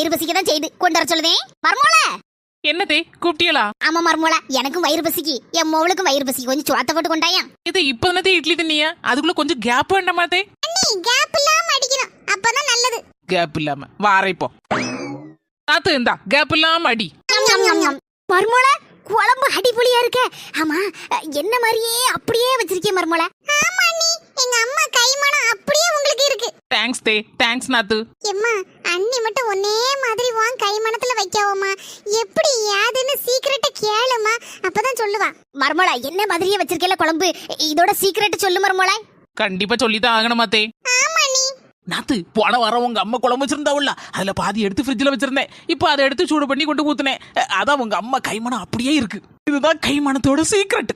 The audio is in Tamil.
வயிறு பசிக்க தான் செய்து கொண்டு வர சொல்லுதேன். மர்மோல என்னதே கூப்பிட்டியலா? ஆமா மர்மோல, எனக்கும் வயிறு பசிக்கு, என் மோளுக்கும் வயிறு பசிக்கு. கொஞ்சம் சுவாத்த போட்டு கொண்டாயா. இது இப்ப தானே இட்லி தின்னியா? அதுக்குள்ள கொஞ்சம் கேப் வேண்டாமாதே? அண்ணி கேப் இல்லாம அடிக்கணும், அப்பதான் நல்லது. கேப் இல்லாம வாரை போ. தாத்து இந்தா கேப் இல்லாம அடி. மர்மோல குழம்பு அடிபொலியா இருக்க. ஆமா, என்ன மாதிரியே அப்படியே வச்சிருக்கேன் மர்மோல. ஆமா அண்ணி, எங்க அம்மா கைமணம் அப்படியே உங்களுக்கு இருக்கு. தேங்க்ஸ் தே, தேங்க்ஸ் நாத்து. எம்மா அண்ணி மட்டும் ஒன்னே மாதிரி வான் கைமணத்துல வைக்காவமா. எப்படி யாதுன்னு சீக்கிரட்டை கேளுமா, அப்பதான் சொல்லுவா. மர்மோல என்ன மாதிரியே வச்சிருக்கல குழம்பு, இதோட சீக்கிரட் சொல்லு மர்மோல. கண்டிப்பா சொல்லிதான் ஆகணுமாத்தே. ஆமா அண்ணி. நாத்து போன வாரம் உங்க அம்மா குழம்பு வச்சிருந்தாவுல்ல, அதுல பாதி எடுத்து ஃப்ரிட்ஜ்ல வச்சிருந்தேன். இப்போ அதை எடுத்து சூடு பண்ணி கொண்டு ஊத்துனேன். அதான் உங்க அம்மா கைமணம் அப்படியே இருக்கு. இதுதான் கைமணத்தோட சீக்ரெட்.